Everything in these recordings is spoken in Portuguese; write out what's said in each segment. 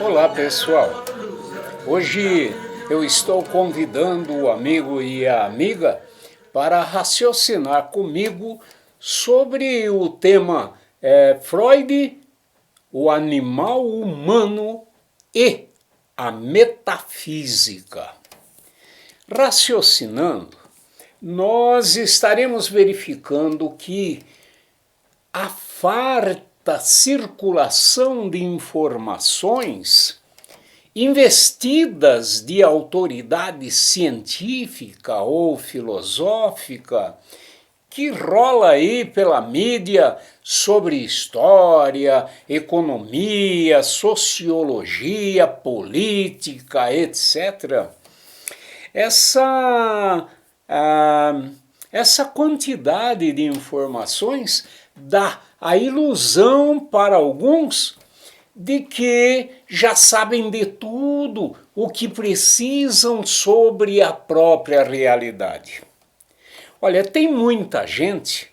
Olá pessoal, hoje eu estou convidando o amigo e a amiga para raciocinar comigo sobre o tema Freud, o animal humano e a metafísica. Raciocinando, nós estaremos verificando que a farta circulação de informações investidas de autoridade científica ou filosófica que rola aí pela mídia sobre história, economia, sociologia, política, etc. Essa quantidade de informações dá a ilusão para alguns de que já sabem de tudo o que precisam sobre a própria realidade. Olha, tem muita gente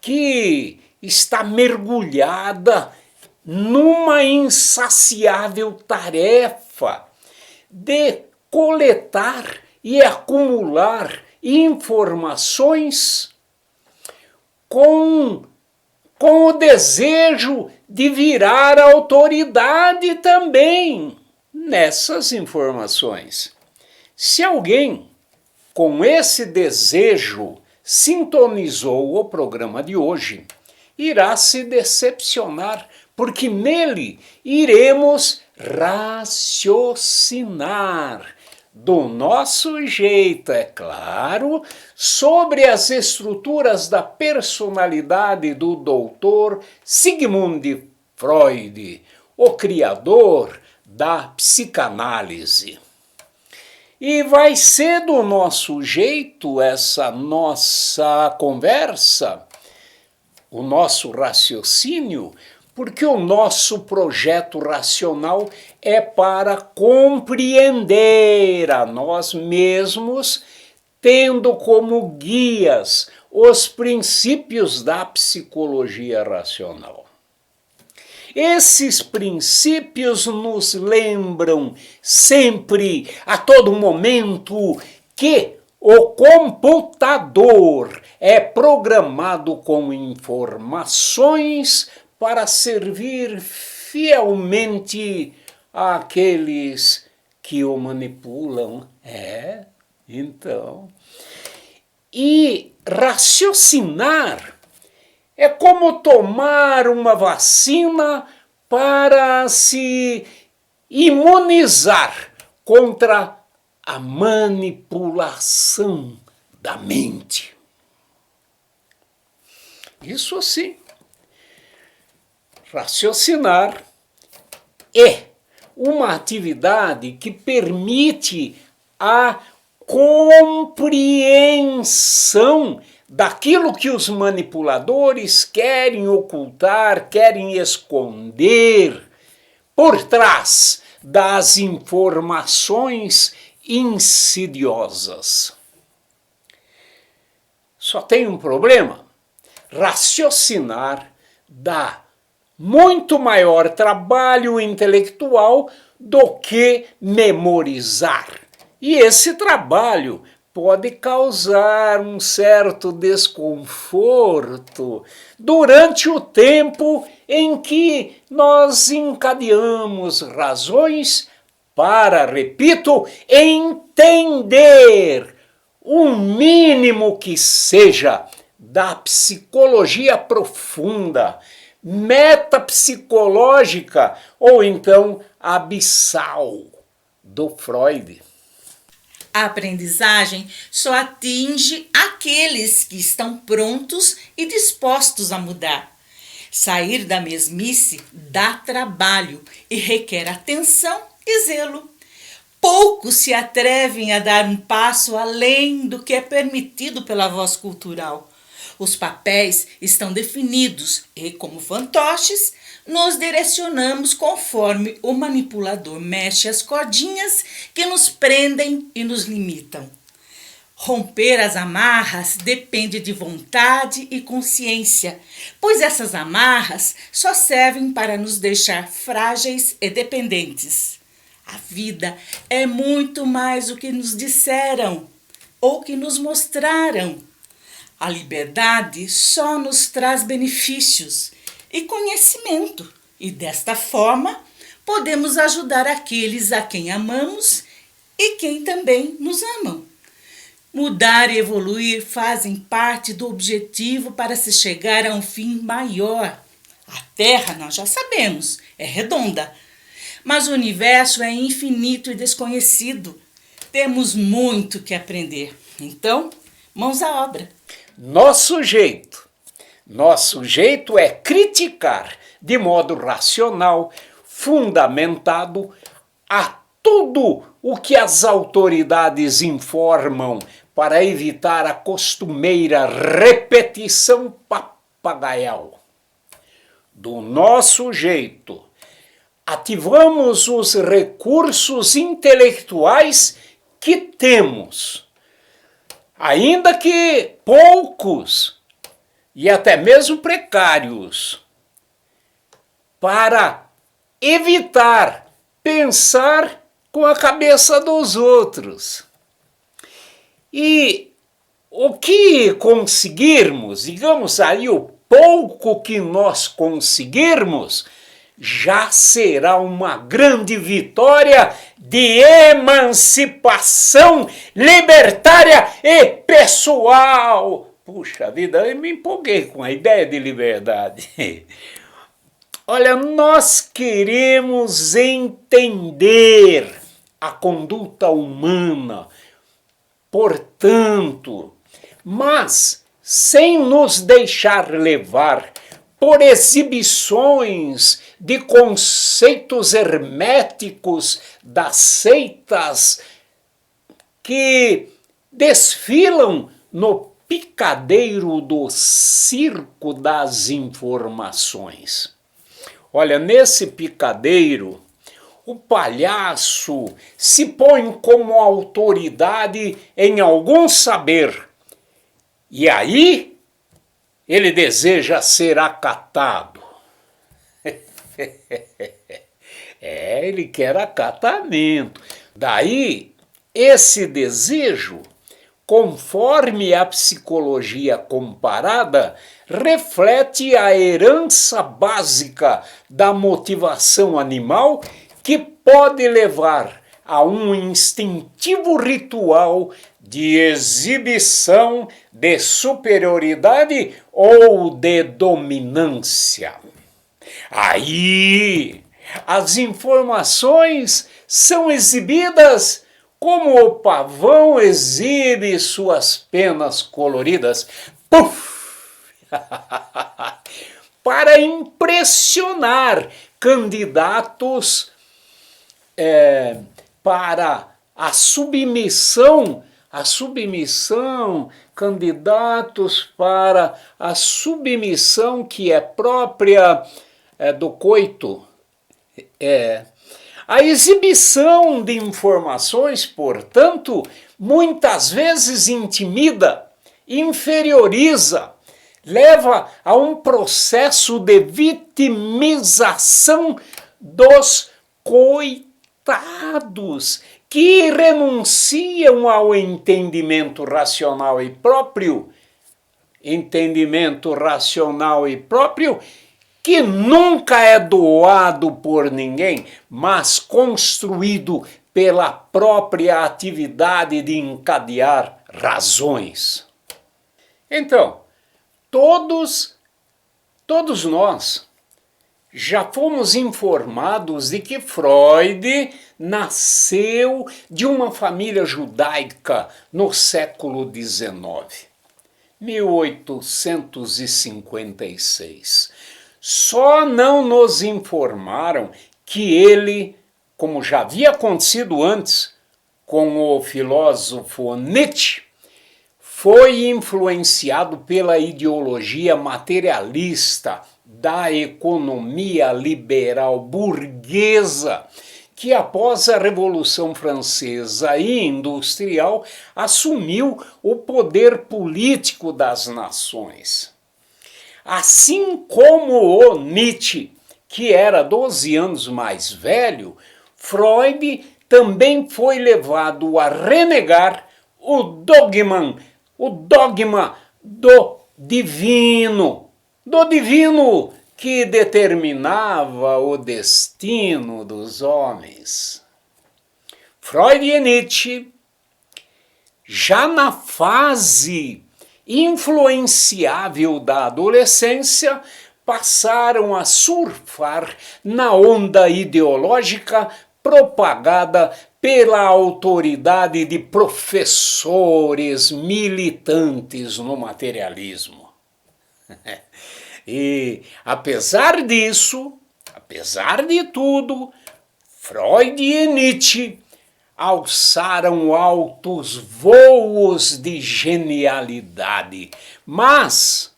que está mergulhada numa insaciável tarefa de coletar e acumular informações com o desejo de virar autoridade também nessas informações. Se alguém com esse desejo sintonizou o programa de hoje, irá se decepcionar, porque nele iremos raciocinar do nosso jeito, é claro, sobre as estruturas da personalidade do doutor Sigmund Freud, o criador da psicanálise. E vai ser do nosso jeito essa nossa conversa, o nosso raciocínio, porque o nosso projeto racional é para compreender a nós mesmos, tendo como guias os princípios da psicologia racional. Esses princípios nos lembram sempre, a todo momento, que o computador é programado com informações para servir fielmente àqueles que o manipulam. Então. E raciocinar é como tomar uma vacina para se imunizar contra a manipulação da mente. Isso sim. Raciocinar é uma atividade que permite a compreensão daquilo que os manipuladores querem ocultar, querem esconder por trás das informações insidiosas. Só tem um problema: raciocinar dá muito maior trabalho intelectual do que memorizar. E esse trabalho pode causar um certo desconforto durante o tempo em que nós encadeamos razões para, repito, entender o mínimo que seja da psicologia profunda, metapsicológica ou então abissal do Freud. A aprendizagem só atinge aqueles que estão prontos e dispostos a mudar. Sair da mesmice dá trabalho e requer atenção e zelo. Poucos se atrevem a dar um passo além do que é permitido pela voz cultural. Os papéis estão definidos e, como fantoches, nos direcionamos conforme o manipulador mexe as cordinhas que nos prendem e nos limitam. Romper as amarras depende de vontade e consciência, pois essas amarras só servem para nos deixar frágeis e dependentes. A vida é muito mais do que nos disseram ou que nos mostraram. A liberdade só nos traz benefícios e conhecimento, e desta forma podemos ajudar aqueles a quem amamos e quem também nos amam. Mudar e evoluir fazem parte do objetivo para se chegar a um fim maior. A Terra, nós já sabemos, é redonda, mas o universo é infinito e desconhecido. Temos muito que aprender. Então, mãos à obra. Nosso jeito é criticar de modo racional, fundamentado, a tudo o que as autoridades informam para evitar a costumeira repetição papagaial. Do nosso jeito, ativamos os recursos intelectuais que temos, ainda que poucos e até mesmo precários, para evitar pensar com a cabeça dos outros. E o que conseguirmos, digamos aí, o pouco que nós conseguirmos, já será uma grande vitória de emancipação libertária e pessoal. Puxa vida, eu me empolguei com a ideia de liberdade. Olha, nós queremos entender a conduta humana, portanto, mas sem nos deixar levar por exibições de conceitos herméticos das seitas que desfilam no picadeiro do circo das informações. Olha, nesse picadeiro, o palhaço se põe como autoridade em algum saber, e aí ele deseja ser acatado. Ele quer acatamento. Daí, esse desejo, conforme a psicologia comparada, reflete a herança básica da motivação animal que pode levar a um instintivo ritual de exibição de superioridade ou de dominância. Aí, as informações são exibidas como o pavão exibe suas penas coloridas. Puf! Para impressionar candidatos para a submissão, candidatos para a submissão que é própria do coito. A exibição de informações, portanto, muitas vezes intimida, inferioriza, leva a um processo de vitimização dos coitados que renunciam ao entendimento racional e próprio, que nunca é doado por ninguém, mas construído pela própria atividade de encadear razões. Então, todos nós já fomos informados de que Freud nasceu de uma família judaica no século XIX, 1856. Só não nos informaram que ele, como já havia acontecido antes com o filósofo Nietzsche, foi influenciado pela ideologia materialista da economia liberal burguesa, que após a Revolução Francesa e Industrial assumiu o poder político das nações. Assim como o Nietzsche, que era 12 anos mais velho, Freud também foi levado a renegar o dogma do divino que determinava o destino dos homens. Freud e Nietzsche, já na fase influenciável da adolescência, passaram a surfar na onda ideológica propagada pela autoridade de professores militantes no materialismo. E, apesar disso, apesar de tudo, Freud e Nietzsche alçaram altos voos de genialidade, mas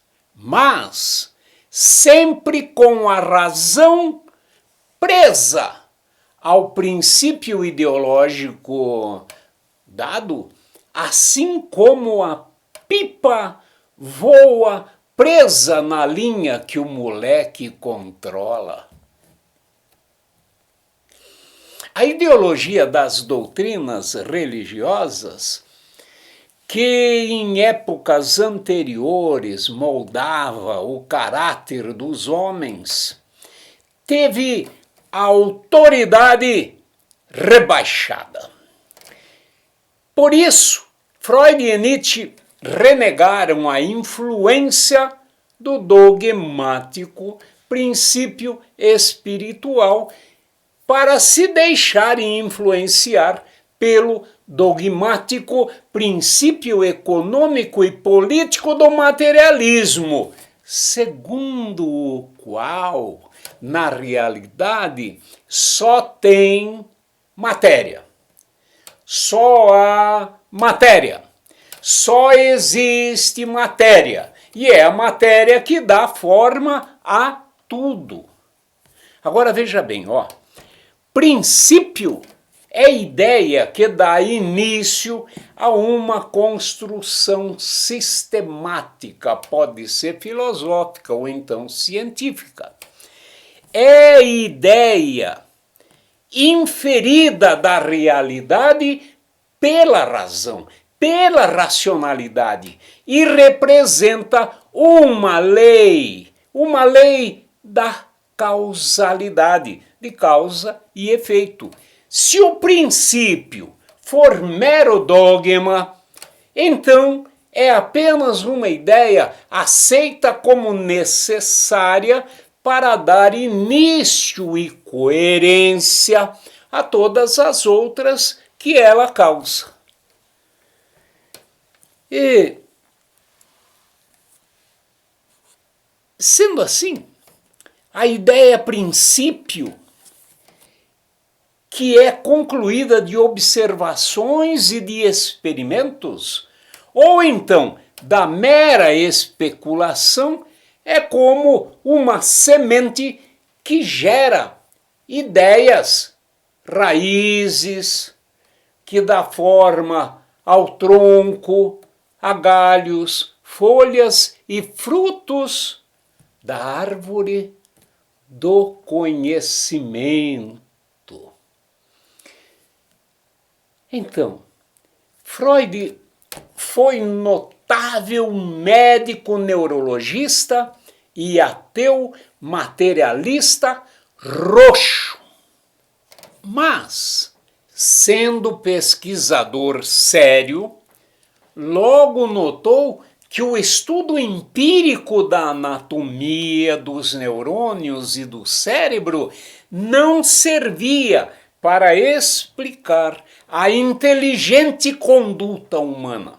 sempre com a razão presa ao princípio ideológico dado, assim como a pipa voa presa na linha que o moleque controla. A ideologia das doutrinas religiosas, que em épocas anteriores moldava o caráter dos homens, teve a autoridade rebaixada. Por isso, Freud e Nietzsche renegaram a influência do dogmático princípio espiritual para se deixarem influenciar pelo dogmático princípio econômico e político do materialismo, segundo o qual, na realidade, só tem matéria. Só há matéria. Só existe matéria. E é a matéria que dá forma a tudo. Agora veja bem, ó. Princípio é ideia que dá início a uma construção sistemática, pode ser filosófica ou então científica. É ideia inferida da realidade pela razão, pela racionalidade, e representa uma lei da causalidade, de causa e efeito. Se o princípio for mero dogma, então é apenas uma ideia aceita como necessária para dar início e coerência a todas as outras que ela causa. E, sendo assim, a ideia princípio, que é concluída de observações e de experimentos, ou então da mera especulação, é como uma semente que gera ideias, raízes, que dá forma ao tronco, a galhos, folhas e frutos da árvore do conhecimento. Então, Freud foi notável médico neurologista e ateu materialista roxo. Mas, sendo pesquisador sério, logo notou que o estudo empírico da anatomia dos neurônios e do cérebro não servia para explicar a inteligente conduta humana.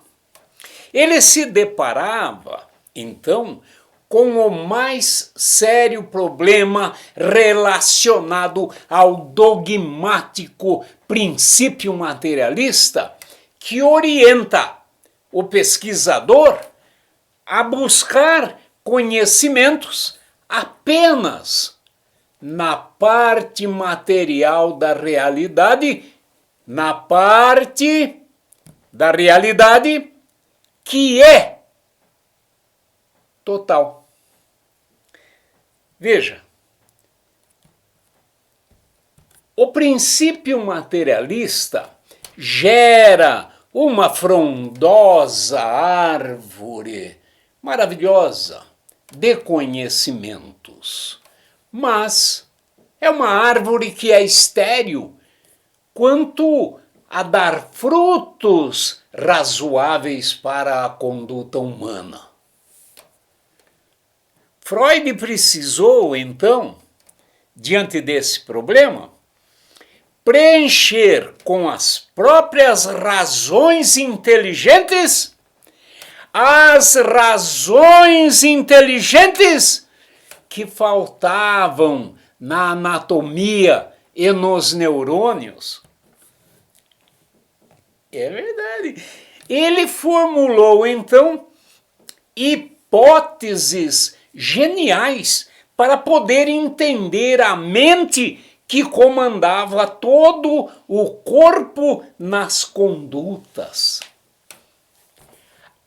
Ele se deparava, então, com o mais sério problema relacionado ao dogmático princípio materialista que orienta o pesquisador a buscar conhecimentos apenas na parte material da realidade, na parte da realidade que é total. Veja, o princípio materialista gera uma frondosa árvore maravilhosa de conhecimentos, mas é uma árvore que é estéril quanto a dar frutos razoáveis para a conduta humana. Freud precisou, então, diante desse problema, preencher com as próprias razões inteligentes as razões inteligentes que faltavam na anatomia e nos neurônios. É verdade. Ele formulou, então, hipóteses geniais para poder entender a mente que comandava todo o corpo nas condutas.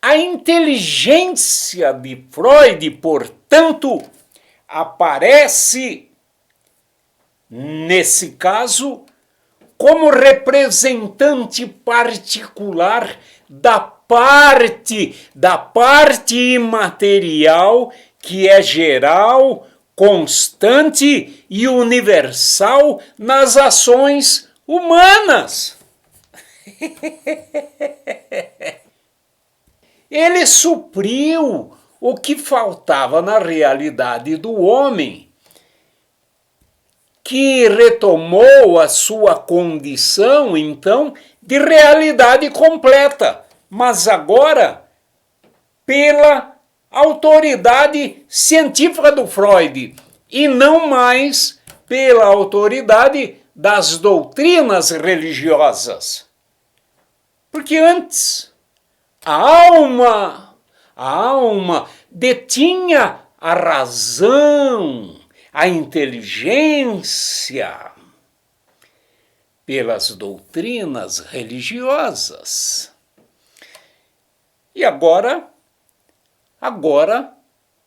A inteligência de Freud, portanto, aparece, nesse caso, como representante particular da parte imaterial que é geral, constante e universal nas ações humanas. Ele supriu o que faltava na realidade do homem, que retomou a sua condição, então, de realidade completa, mas agora pela autoridade científica do Freud e não mais pela autoridade das doutrinas religiosas. Porque antes a alma detinha a razão, a inteligência pelas doutrinas religiosas. E agora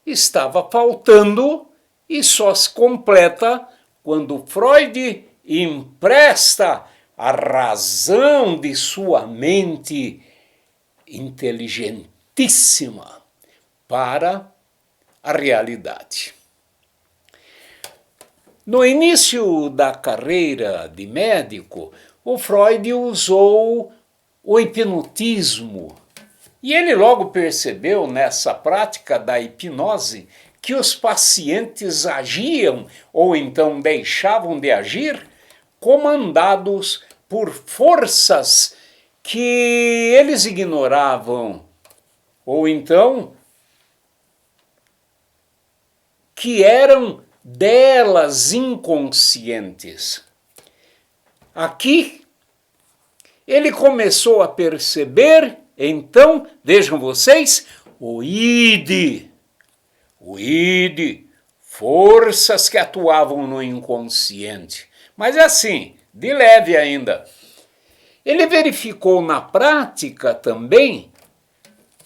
estava faltando e só se completa quando Freud empresta a razão de sua mente inteligentíssima para a realidade. No início da carreira de médico, o Freud usou o hipnotismo. E ele logo percebeu nessa prática da hipnose que os pacientes agiam ou então deixavam de agir comandados por forças que eles ignoravam ou então que eram delas inconscientes. Aqui ele começou a perceber, então, vejam vocês, o id, forças que atuavam no inconsciente. Mas é assim, de leve ainda. Ele verificou na prática também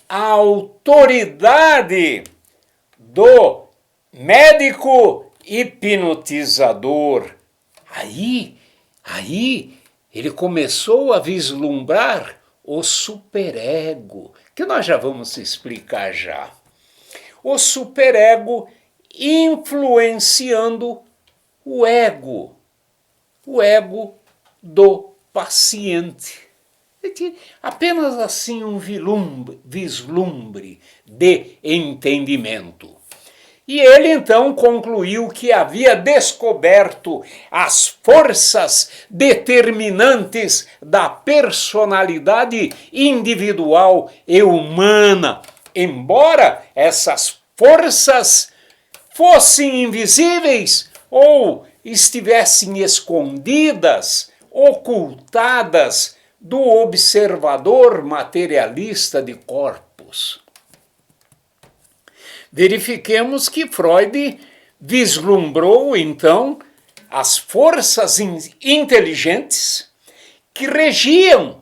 a autoridade do médico hipnotizador. Aí ele começou a vislumbrar o superego, que nós já vamos explicar já. O superego influenciando o ego do paciente. Apenas assim um vislumbre de entendimento. E ele então concluiu que havia descoberto as forças determinantes da personalidade individual e humana, embora essas forças fossem invisíveis ou estivessem escondidas, ocultadas do observador materialista de corpos. Verifiquemos que Freud vislumbrou então as forças inteligentes que regiam,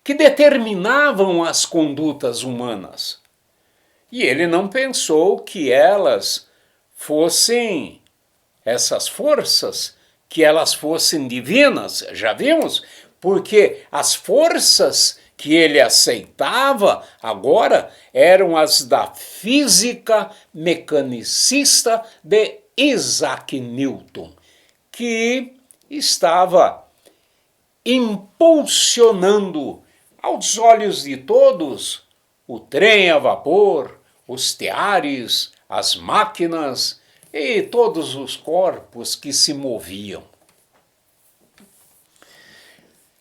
que determinavam as condutas humanas. E ele não pensou que elas fossem, essas forças, que elas fossem divinas, já vimos, porque as forças que ele aceitava agora eram as da física mecanicista de Isaac Newton, que estava impulsionando aos olhos de todos o trem a vapor, os teares, as máquinas e todos os corpos que se moviam.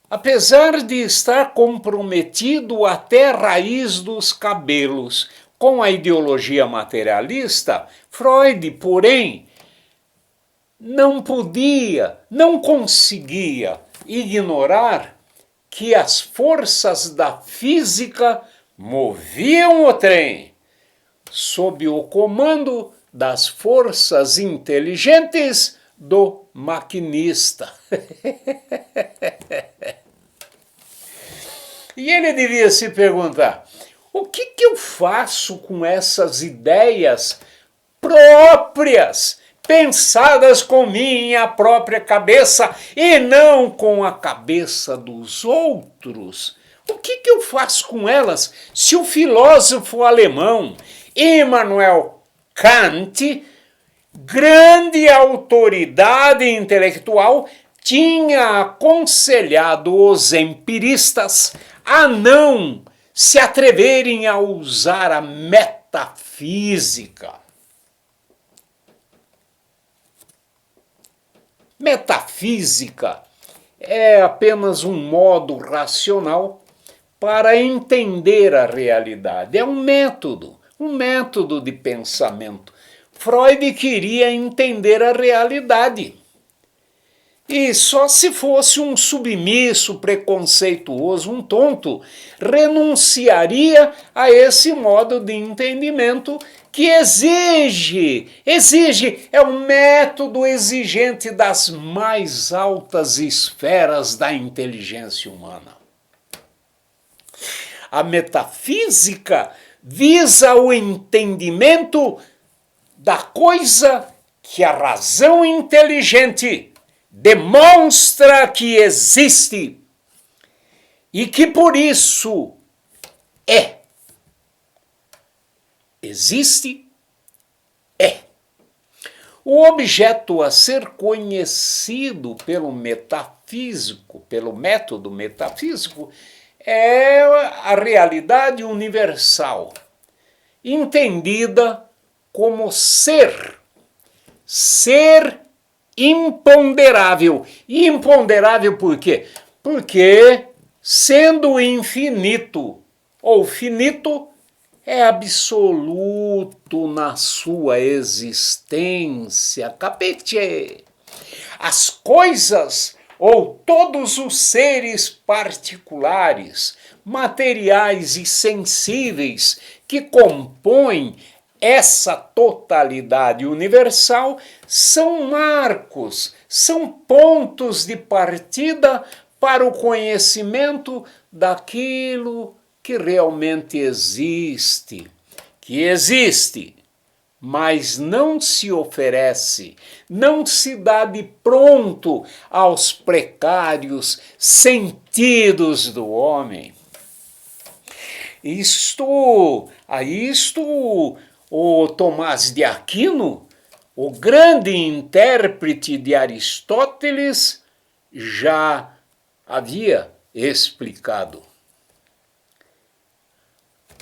Apesar de estar comprometido até a raiz dos cabelos com a ideologia materialista, Freud, porém, não conseguia ignorar que as forças da física moviam o trem sob o comando das forças inteligentes do maquinista. E ele devia se perguntar: o que eu faço com essas ideias próprias, pensadas com minha própria cabeça e não com a cabeça dos outros? O que eu faço com elas se o filósofo alemão Immanuel Kant, grande autoridade intelectual, tinha aconselhado os empiristas a não se atreverem a usar a metafísica? Metafísica é apenas um modo racional para entender a realidade. É um método de pensamento. Freud queria entender a realidade. E só se fosse um submisso, preconceituoso, um tonto, renunciaria a esse modo de entendimento que exige, é um método exigente das mais altas esferas da inteligência humana. A metafísica visa o entendimento da coisa que a razão inteligente demonstra que existe e que por isso é. Existe, é. O objeto a ser conhecido pelo metafísico, pelo método metafísico, é a realidade universal, entendida como ser imponderável. Imponderável por quê? Porque, sendo infinito ou finito, é absoluto na sua existência. Capite? As coisas ou todos os seres particulares, materiais e sensíveis que compõem essa totalidade universal são marcos, são pontos de partida para o conhecimento daquilo que realmente existe, mas não se oferece, não se dá de pronto aos precários sentidos do homem. A isto o Tomás de Aquino, o grande intérprete de Aristóteles, já havia explicado.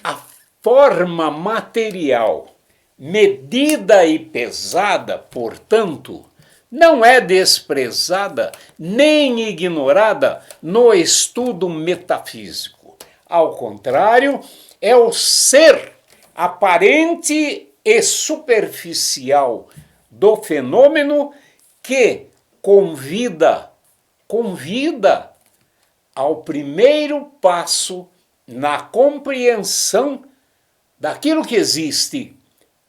A forma material, medida e pesada, portanto, não é desprezada nem ignorada no estudo metafísico. Ao contrário, é o ser aparente e superficial do fenômeno que convida ao primeiro passo na compreensão daquilo que existe,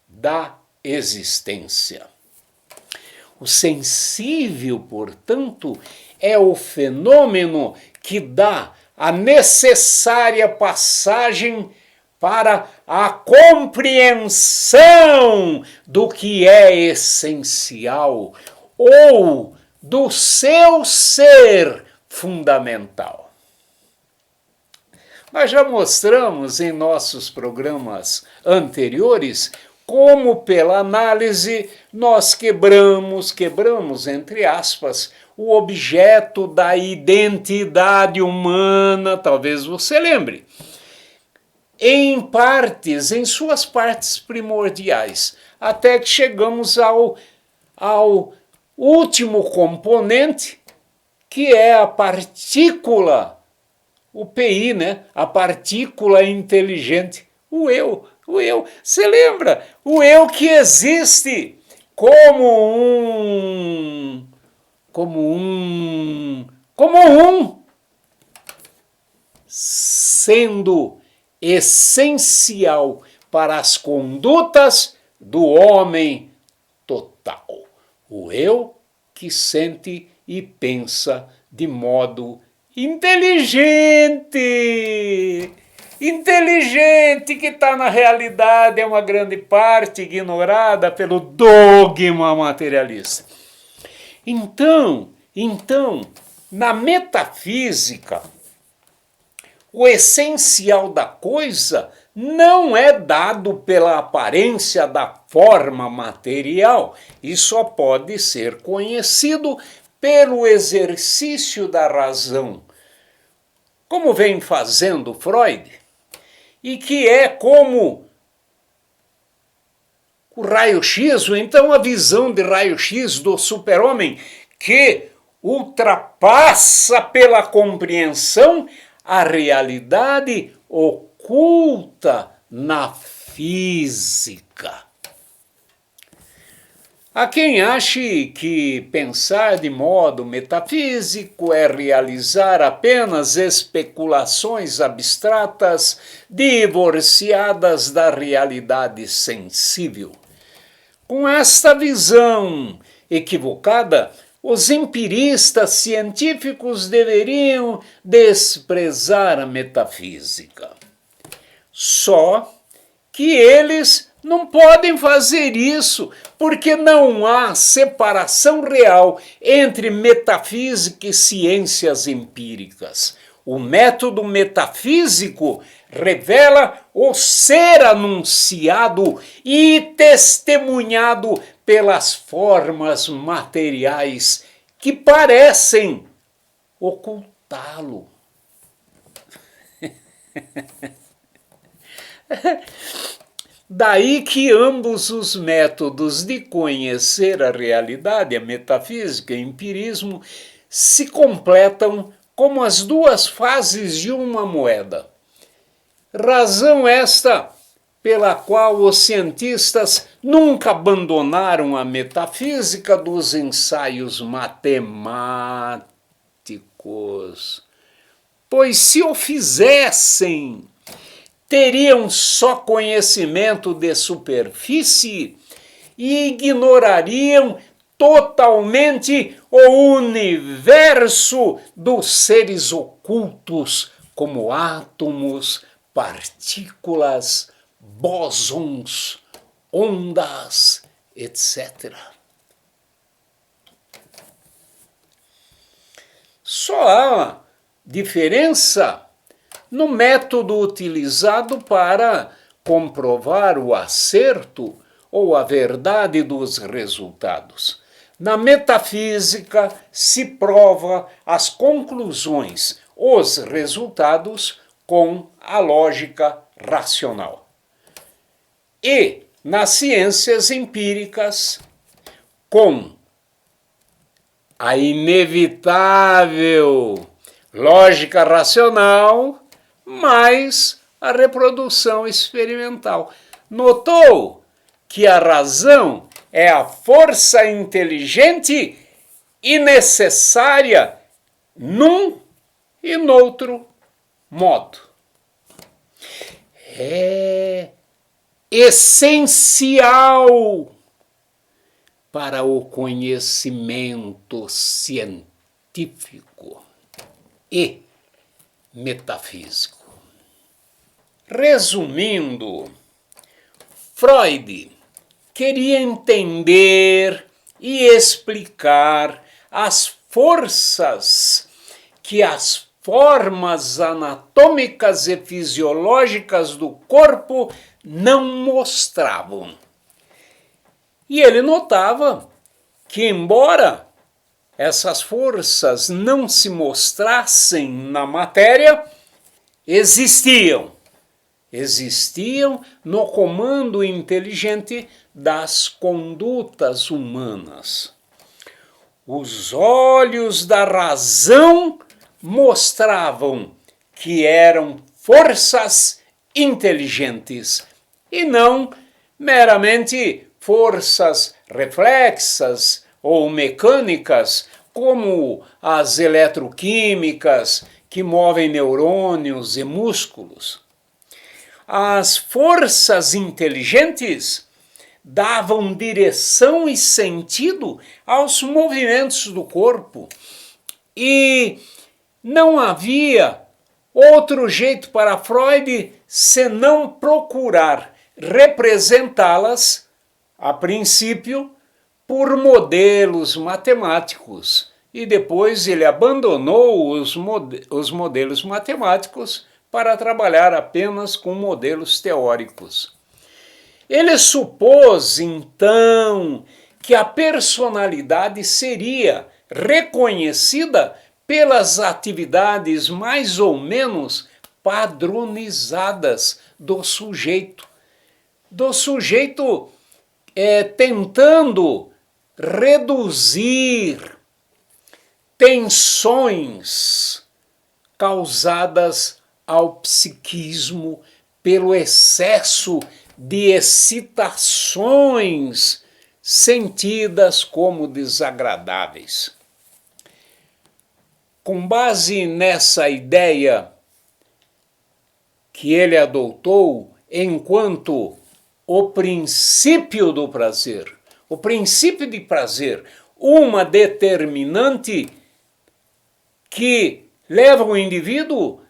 da existência. O sensível, portanto, é o fenômeno que dá a necessária passagem para a compreensão do que é essencial ou do seu ser fundamental. Nós já mostramos em nossos programas anteriores como, pela análise, nós quebramos, entre aspas, o objeto da identidade humana, talvez você lembre, em suas partes primordiais, até que chegamos ao último componente, que é a partícula, o PI, né? A partícula inteligente, o eu. Você lembra? O eu que existe como um, sendo essencial para as condutas do homem total. O eu que sente e pensa de modo inteligente, que está na realidade, é uma grande parte ignorada pelo dogma materialista. Então, na metafísica, o essencial da coisa não é dado pela aparência da forma material, e só pode ser conhecido pelo exercício da razão, como vem fazendo Freud, e que é como o raio-x, ou então a visão de raio-x do super-homem, que ultrapassa pela compreensão a realidade oculta na física. Há quem ache que pensar de modo metafísico é realizar apenas especulações abstratas divorciadas da realidade sensível. Com esta visão equivocada, os empiristas científicos deveriam desprezar a metafísica. Só que eles não podem fazer isso, porque não há separação real entre metafísica e ciências empíricas. O método metafísico revela o ser anunciado e testemunhado pelas formas materiais que parecem ocultá-lo. Daí que ambos os métodos de conhecer a realidade, a metafísica e o empirismo, se completam como as duas faces de uma moeda. Razão esta pela qual os cientistas nunca abandonaram a metafísica dos ensaios matemáticos, pois se o fizessem, teriam só conhecimento de superfície e ignorariam totalmente o universo dos seres ocultos, como átomos, partículas, bósons, ondas, etc. Só há diferença no método utilizado para comprovar o acerto ou a verdade dos resultados. Na metafísica se prova as conclusões, os resultados com a lógica racional. E nas ciências empíricas, com a inevitável lógica racional, mais a reprodução experimental. Notou que a razão é a força inteligente e necessária num e noutro modo. essencial para o conhecimento científico e metafísico. Resumindo, Freud queria entender e explicar as forças que as formas anatômicas e fisiológicas do corpo não mostravam. E ele notava que, embora essas forças não se mostrassem na matéria, existiam no comando inteligente das condutas humanas. Os olhos da razão mostravam que eram forças inteligentes e não meramente forças reflexas ou mecânicas, como as eletroquímicas que movem neurônios e músculos. As forças inteligentes davam direção e sentido aos movimentos do corpo e não havia outro jeito para Freud senão procurar representá-las, a princípio, por modelos matemáticos, e depois ele abandonou os modelos matemáticos para trabalhar apenas com modelos teóricos. Ele supôs, então, que a personalidade seria reconhecida pelas atividades mais ou menos padronizadas do sujeito tentando reduzir tensões causadas ao psiquismo pelo excesso de excitações sentidas como desagradáveis. Com base nessa ideia que ele adotou enquanto o princípio do prazer, o princípio de prazer, uma determinante que leva o indivíduo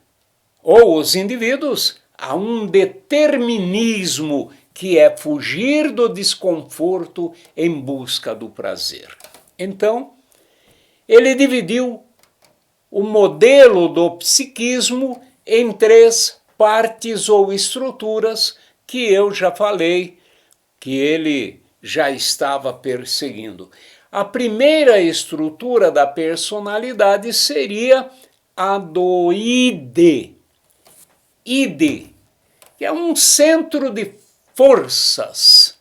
ou os indivíduos a um determinismo que é fugir do desconforto em busca do prazer. Então, ele dividiu o modelo do psiquismo em 3 partes ou estruturas que eu já falei, que ele já estava perseguindo. A primeira estrutura da personalidade seria a do id. Id, que é um centro de forças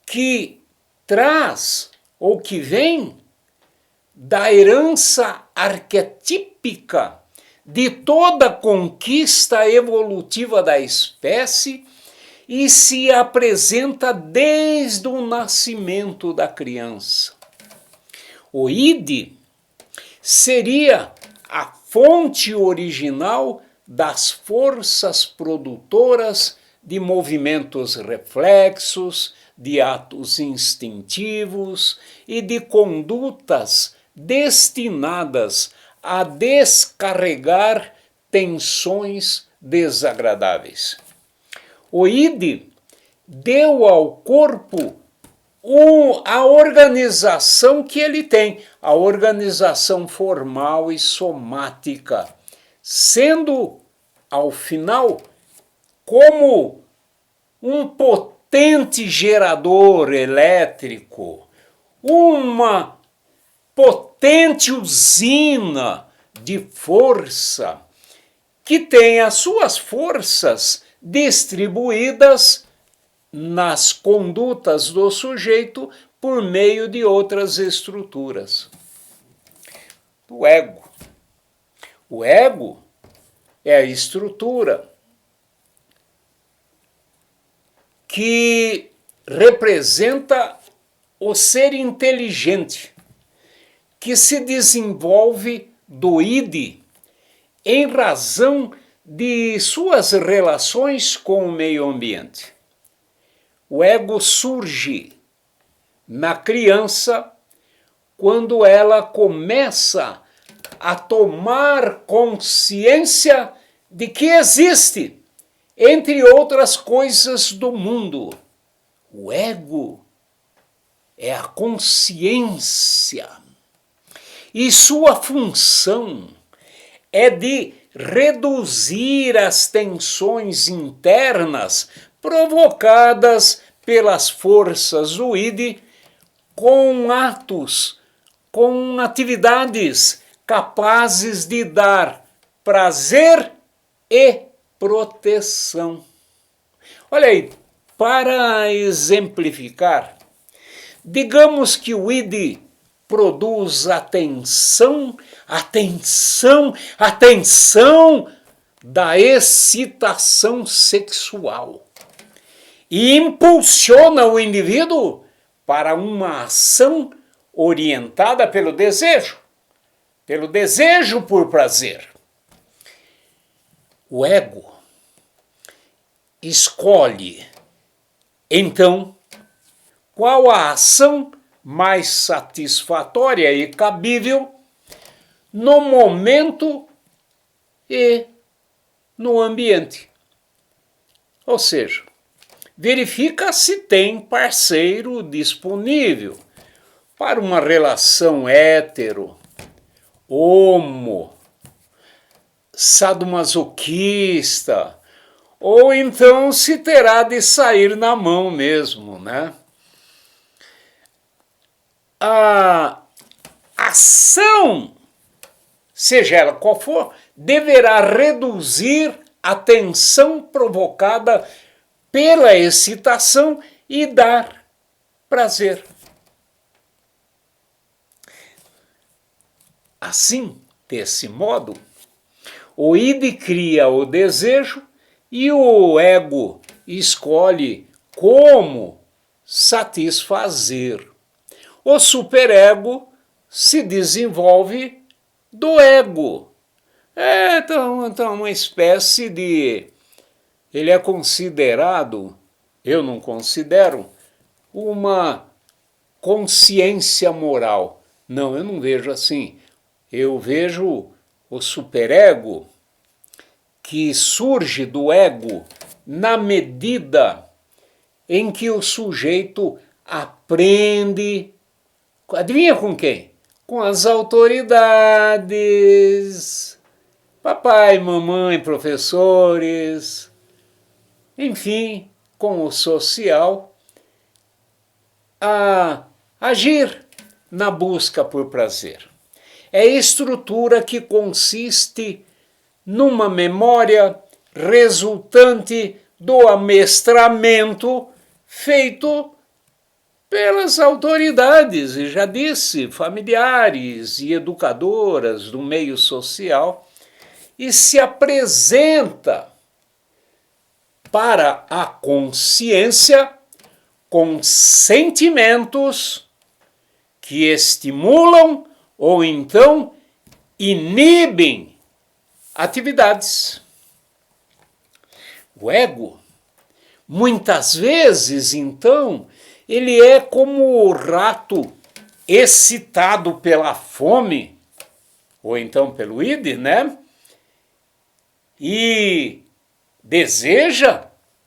que traz ou que vem da herança arquetípica de toda a conquista evolutiva da espécie e se apresenta desde o nascimento da criança. O id seria a fonte original das forças produtoras de movimentos reflexos, de atos instintivos e de condutas destinadas a descarregar tensões desagradáveis. O id deu ao corpo a organização que ele tem, a organização formal e somática, sendo, ao final, como um potente gerador elétrico, uma potente usina de força que tem as suas forças distribuídas nas condutas do sujeito por meio de outras estruturas. O ego. O ego é a estrutura que representa o ser inteligente, que se desenvolve do id em razão de suas relações com o meio ambiente. O ego surge na criança quando ela começa a tomar consciência de que existe, entre outras coisas do mundo. O ego é a consciência e sua função é de reduzir as tensões internas provocadas pelas forças do id com atos, com atividades capazes de dar prazer e proteção. Olha aí, para exemplificar, digamos que o id produz atenção da excitação sexual e impulsiona o indivíduo para uma ação orientada pelo desejo por prazer. O ego escolhe, então, qual a ação mais satisfatória e cabível no momento e no ambiente. Ou seja, verifica se tem parceiro disponível para uma relação hétero, homo, sadomasoquista, ou então se terá de sair na mão mesmo, né? A ação, seja ela qual for, deverá reduzir a tensão provocada pela excitação e dar prazer. Assim, desse modo, o id cria o desejo e o ego escolhe como satisfazer. O superego se desenvolve do ego. Então uma espécie de... Ele é considerado, eu não considero, uma consciência moral. Não, eu não vejo assim. Eu vejo o superego que surge do ego na medida em que o sujeito aprende. Adivinha com quem? Com as autoridades, papai, mamãe, professores, enfim, com o social, a agir na busca por prazer. É estrutura que consiste numa memória resultante do amestramento feito pelas autoridades, e já disse, familiares e educadoras do meio social, e se apresenta para a consciência com sentimentos que estimulam ou então inibem atividades. O ego, muitas vezes, então, ele é como o rato excitado pela fome, ou então pelo id, né? E deseja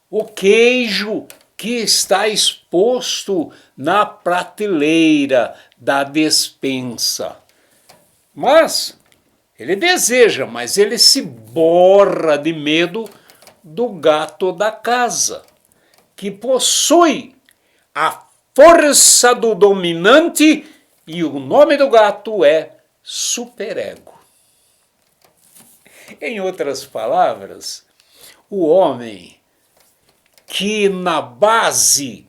o queijo que está exposto na prateleira da despensa. Mas ele deseja, mas ele se borra de medo do gato da casa, que possui a força do dominante, e o nome do gato é superego. Em outras palavras, o homem que na base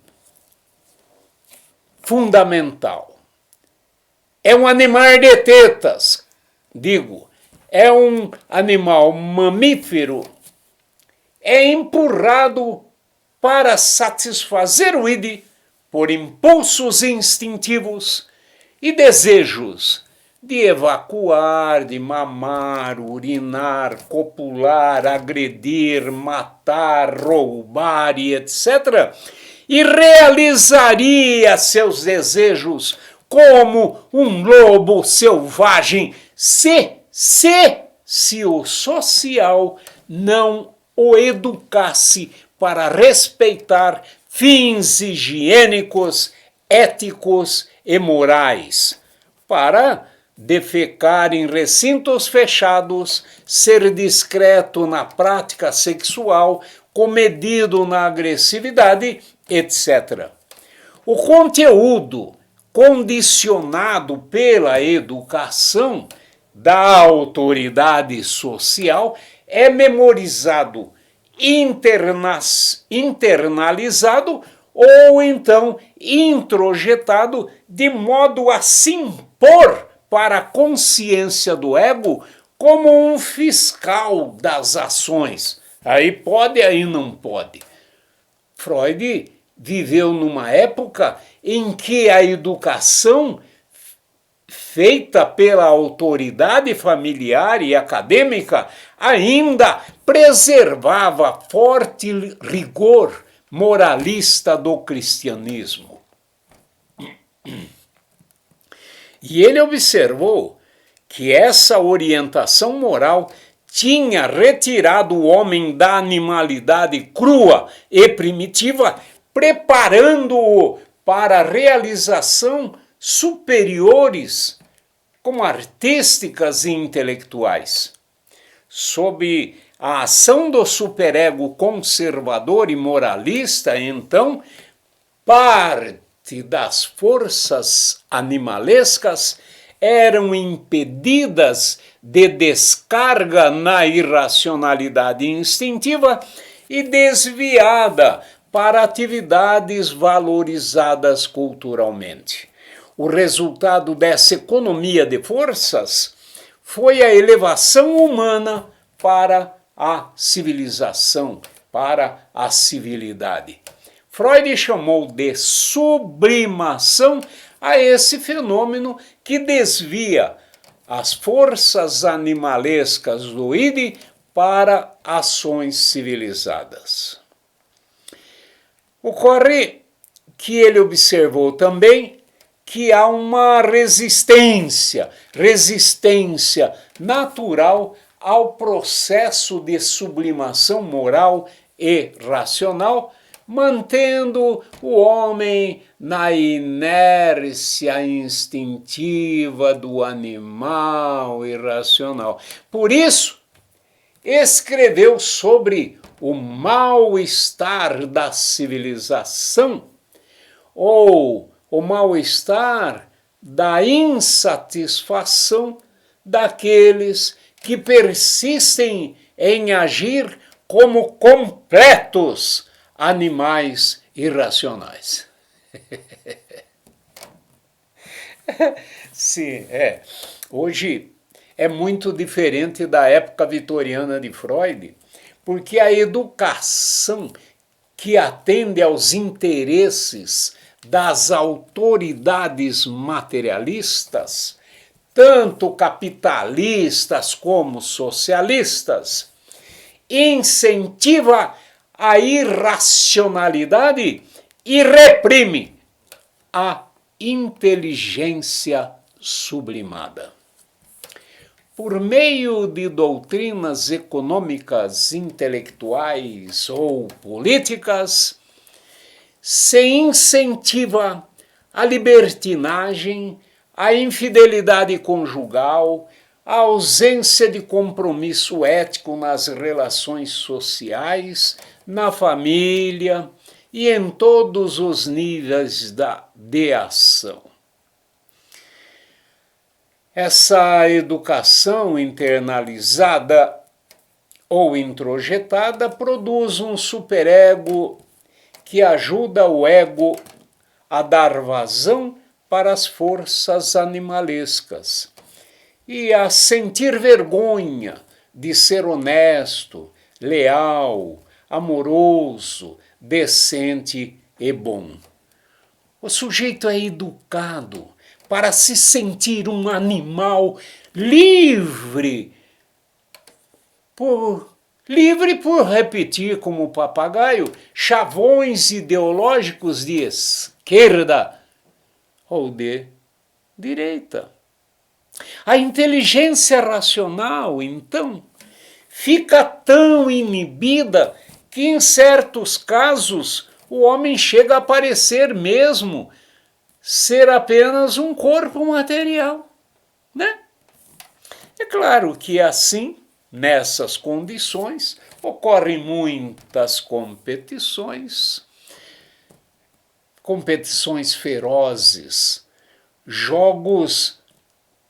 fundamental é um animal de tetas, é um animal mamífero, é empurrado para satisfazer o id por impulsos instintivos e desejos de evacuar, de mamar, urinar, copular, agredir, matar, roubar e etc., e realizaria seus desejos como um lobo selvagem se o social não o educasse para respeitar fins higiênicos, éticos e morais, para defecar em recintos fechados, ser discreto na prática sexual, comedido na agressividade, etc. O conteúdo condicionado pela educação da autoridade social é memorizado, internalizado ou então introjetado de modo a se impor para a consciência do ego como um fiscal das ações. Aí pode, aí não pode. Freud viveu numa época em que a educação feita pela autoridade familiar e acadêmica ainda preservava forte rigor moralista do cristianismo. E ele observou que essa orientação moral tinha retirado o homem da animalidade crua e primitiva, preparando-o para a realização superiores, como artísticas e intelectuais. Sob a ação do superego conservador e moralista, então, parte das forças animalescas eram impedidas de descarga na irracionalidade instintiva e desviada para atividades valorizadas culturalmente. O resultado dessa economia de forças foi a elevação humana para a civilização, para a civilidade. Freud chamou de sublimação a esse fenômeno que desvia as forças animalescas do id para ações civilizadas. Ocorre que ele observou também que há uma resistência natural ao processo de sublimação moral e racional, mantendo o homem na inércia instintiva do animal irracional. Por isso, escreveu sobre o mal-estar da civilização, ou o mal-estar da insatisfação daqueles que persistem em agir como completos animais irracionais. Sim, hoje é muito diferente da época vitoriana de Freud, porque a educação que atende aos interesses das autoridades materialistas, tanto capitalistas como socialistas, incentiva a irracionalidade e reprime a inteligência sublimada. Por meio de doutrinas econômicas, intelectuais ou políticas, se incentiva a libertinagem, a infidelidade conjugal, a ausência de compromisso ético nas relações sociais, na família e em todos os níveis de ação. Essa educação internalizada ou introjetada produz um superego que ajuda o ego a dar vazão para as forças animalescas e a sentir vergonha de ser honesto, leal, amoroso, decente e bom. O sujeito é educado para se sentir um animal livre por repetir como papagaio chavões ideológicos de esquerda ou de direita. A inteligência racional, então, fica tão inibida que em certos casos o homem chega a parecer mesmo ser apenas um corpo material, né? É claro que assim, nessas condições, ocorrem muitas competições ferozes, jogos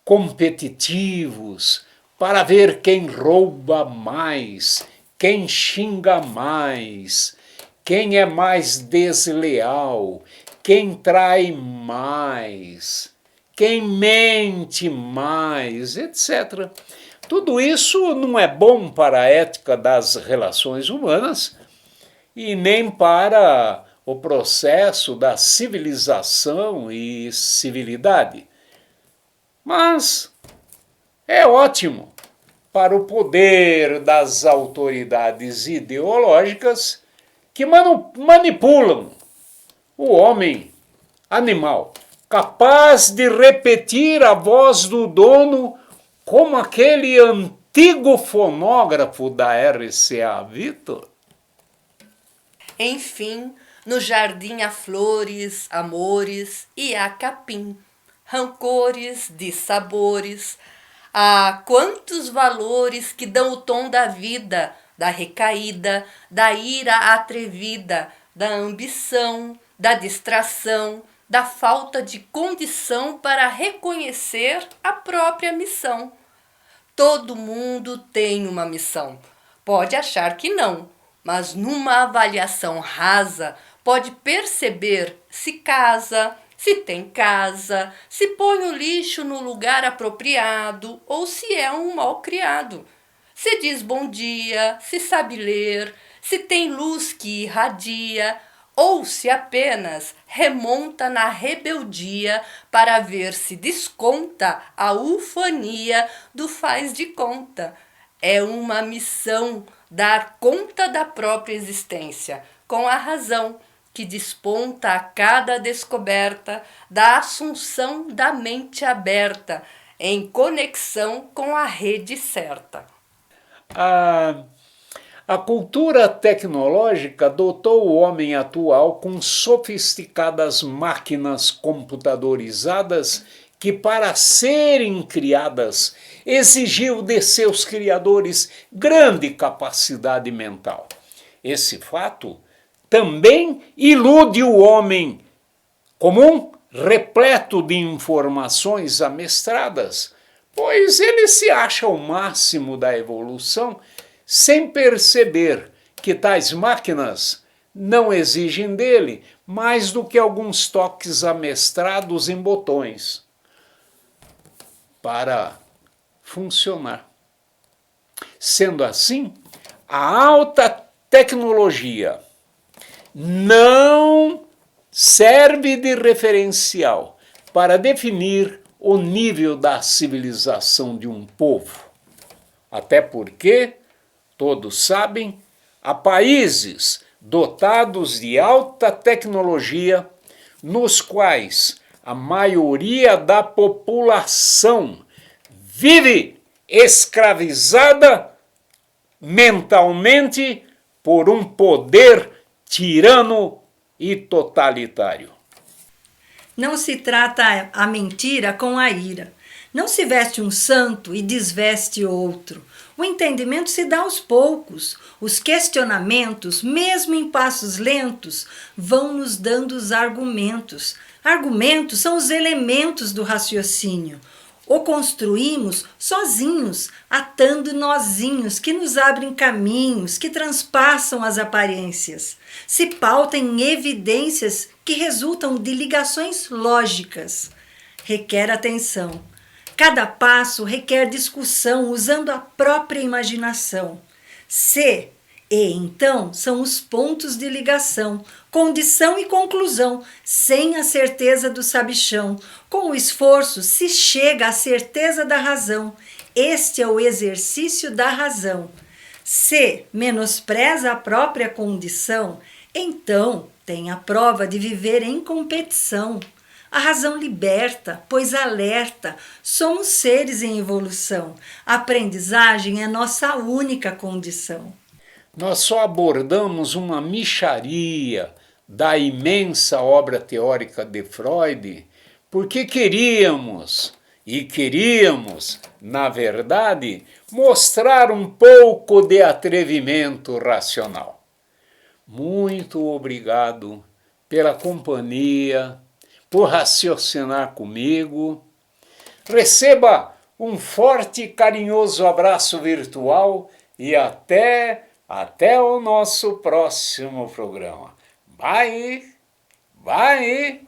competitivos para ver quem rouba mais, quem xinga mais, quem é mais desleal, quem trai mais, quem mente mais, etc. Tudo isso não é bom para a ética das relações humanas e nem para o processo da civilização e civilidade. Mas é ótimo para o poder das autoridades ideológicas que manipulam o homem animal, capaz de repetir a voz do dono como aquele antigo fonógrafo da RCA, Vitor. Enfim, no jardim há flores, amores e há capim, rancores, dissabores. Há quantos valores que dão o tom da vida, da recaída, da ira atrevida, da ambição, da distração, da falta de condição para reconhecer a própria missão. Todo mundo tem uma missão. Pode achar que não, mas numa avaliação rasa pode perceber se casa, se tem casa, se põe o lixo no lugar apropriado ou se é um mal-criado. Se diz bom dia, se sabe ler, se tem luz que irradia, ou se apenas remonta na rebeldia para ver se desconta a ufania do faz de conta. É uma missão dar conta da própria existência, com a razão que desponta a cada descoberta da assunção da mente aberta, em conexão com a rede certa. A cultura tecnológica dotou o homem atual com sofisticadas máquinas computadorizadas que, para serem criadas, exigiu de seus criadores grande capacidade mental. Esse fato também ilude o homem comum, repleto de informações amestradas, pois ele se acha o máximo da evolução sem perceber que tais máquinas não exigem dele mais do que alguns toques amestrados em botões para funcionar. Sendo assim, a alta tecnologia não serve de referencial para definir o nível da civilização de um povo. Até porque, todos sabem, há países dotados de alta tecnologia nos quais a maioria da população vive escravizada mentalmente por um poder tirano e totalitário. Não se trata a mentira com a ira. Não se veste um santo e desveste outro. O entendimento se dá aos poucos. Os questionamentos, mesmo em passos lentos, vão nos dando os argumentos. Argumentos são os elementos do raciocínio. O construímos sozinhos, atando nozinhos que nos abrem caminhos, que transpassam as aparências. Se pauta em evidências que resultam de ligações lógicas. Requer atenção. Cada passo requer discussão usando a própria imaginação. Se E então são os pontos de ligação, condição e conclusão, sem a certeza do sabichão. Com o esforço se chega à certeza da razão. Este é o exercício da razão. Se menospreza a própria condição, então tem a prova de viver em competição. A razão liberta, pois alerta, somos seres em evolução. A aprendizagem é nossa única condição. Nós só abordamos uma mixaria da imensa obra teórica de Freud porque queríamos, na verdade, mostrar um pouco de atrevimento racional. Muito obrigado pela companhia, por raciocinar comigo. Receba um forte e carinhoso abraço virtual e até o nosso próximo programa. Bye! Bye!